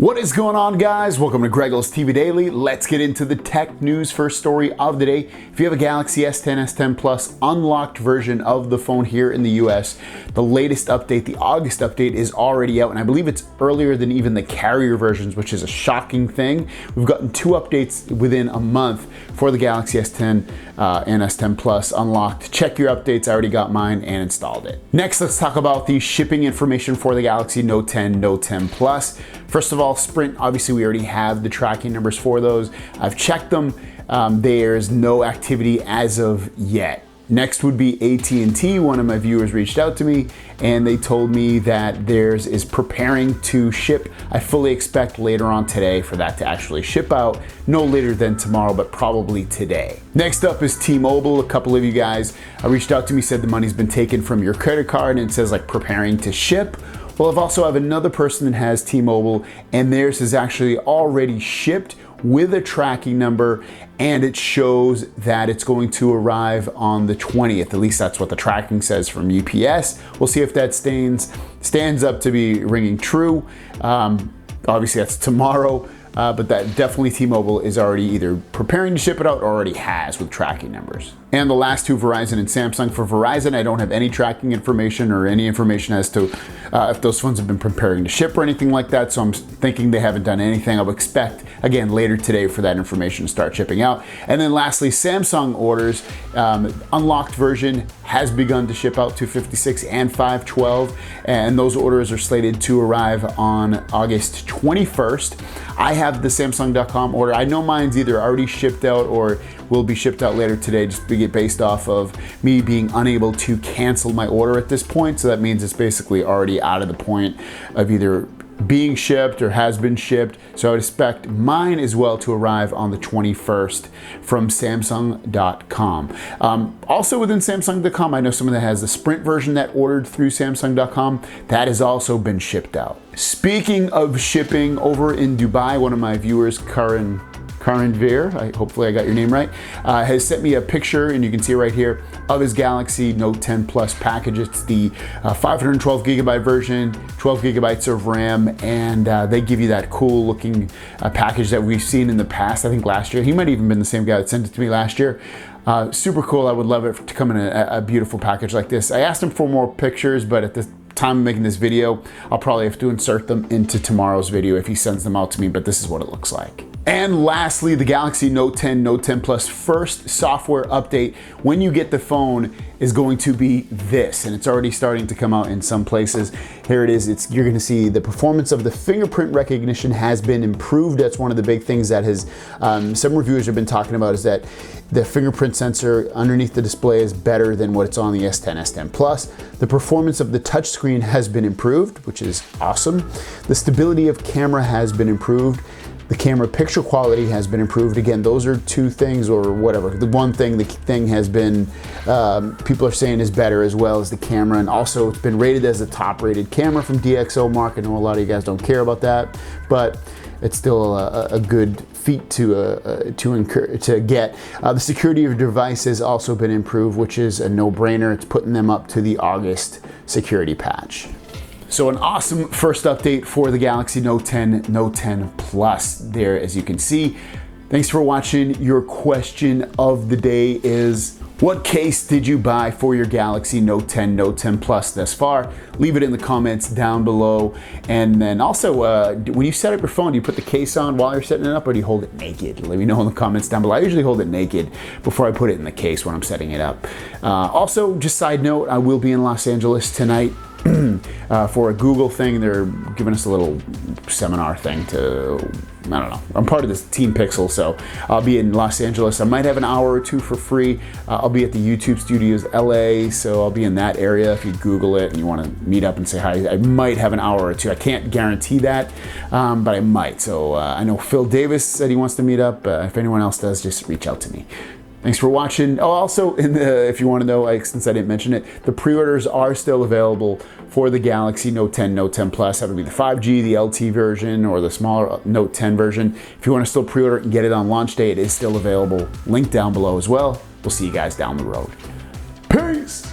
What is going on, guys? Welcome to Greggles TV Daily. Let's get into the tech news. First story of the day. If you have a Galaxy S10, S10 Plus unlocked version of the phone here in the US, the latest update, the August update, is already out, and I believe it's earlier than even the carrier versions, which is a shocking thing. We've gotten 2 updates within a month for the Galaxy S10 and S10 Plus unlocked. Check your updates. I already got mine and installed it. Next, let's talk about the shipping information for the Galaxy Note 10, Note 10 Plus. First of all, Sprint, obviously we already have the tracking numbers for those. I've checked them. There's no activity as of yet. Next would be AT&T. One of my viewers reached out to me and they told me that theirs is preparing to ship. I fully expect later on today for that to actually ship out. No later than tomorrow, but probably today. Next up is T-Mobile. A couple of you guys reached out to me, said the money's been taken from your credit card and it says like preparing to ship. Well, I've also have another person that has T-Mobile and theirs is actually already shipped with a tracking number, and it shows that it's going to arrive on the 20th. At least that's what the tracking says from UPS. We'll see if that stands up to be ringing true. Obviously that's tomorrow, but that definitely T-Mobile is already either preparing to ship it out or already has with tracking numbers. And the last two, Verizon and Samsung. For Verizon, I don't have any tracking information or any information as to if those phones have been preparing to ship or anything like that, so I'm thinking they haven't done anything. I would expect, again, later today for that information to start shipping out. And then lastly, Samsung orders. Unlocked version has begun to ship out, 256 and 512, and those orders are slated to arrive on August 21st. I have the Samsung.com order. I know mine's either already shipped out or will be shipped out later today, just based off of me being unable to cancel my order at this point. So that means it's basically already out of the point of either being shipped or has been shipped. So I would expect mine as well to arrive on the 21st from Samsung.com. Also within Samsung.com, I know someone that has the Sprint version that ordered through Samsung.com. That has also been shipped out. Speaking of shipping, over in Dubai, one of my viewers, Karan Veer, hopefully I got your name right, has sent me a picture, and you can see it right here, of his Galaxy Note 10 Plus package. It's the 512 gigabyte version, 12 gigabytes of RAM, and they give you that cool looking package that we've seen in the past, I think last year. He might have even been the same guy that sent it to me last year. Super cool. I would love it to come in a beautiful package like this. I asked him for more pictures, but at the time of making this video, I'll probably have to insert them into tomorrow's video if he sends them out to me, but this is what it looks like. And lastly, the Galaxy Note 10, Note 10 Plus first software update when you get the phone is going to be this, and it's already starting to come out in some places. Here it is. You're going to see the performance of the fingerprint recognition has been improved. That's one of the big things that has some reviewers have been talking about, is that the fingerprint sensor underneath the display is better than what's on the S10, S10 Plus. The performance of the touchscreen has been improved, which is awesome. The stability of camera has been improved. The camera picture quality has been improved. Again, those are 2 things, or whatever. The one thing, the thing has been, people are saying is better, as well as the camera. And also it's been rated as a top rated camera from DxOMark. I know a lot of you guys don't care about that, but it's still a good feat to get. The security of your device has also been improved, which is a no-brainer. It's putting them up to the August security patch. So an awesome first update for the Galaxy Note 10, Note 10 Plus there, as you can see. Thanks for watching. Your question of the day is, what case did you buy for your Galaxy Note 10, Note 10 Plus thus far? Leave it in the comments down below. And then also, when you set up your phone, do you put the case on while you're setting it up, or do you hold it naked? Let me know in the comments down below. I usually hold it naked before I put it in the case when I'm setting it up. Also, just side note, I will be in Los Angeles tonight for a Google thing. They're giving us a little seminar thing to, I don't know, I'm part of this Team Pixel, so I'll be in Los Angeles. I might have an hour or 2 for free. I'll be at the YouTube Studios LA, so I'll be in that area. If you Google it and you want to meet up and say hi, I might have an hour or 2. I can't guarantee that, but I might. So I know Phil Davis said he wants to meet up. If anyone else does, just reach out to me. Thanks for watching. Oh, also, if you want to know, since I didn't mention it, the pre-orders are still available for the Galaxy Note 10, Note 10 Plus. That would be the 5G, the LT version, or the smaller Note 10 version. If you want to still pre-order it and get it on launch day, it is still available. Link down below as well. We'll see you guys down the road. Peace!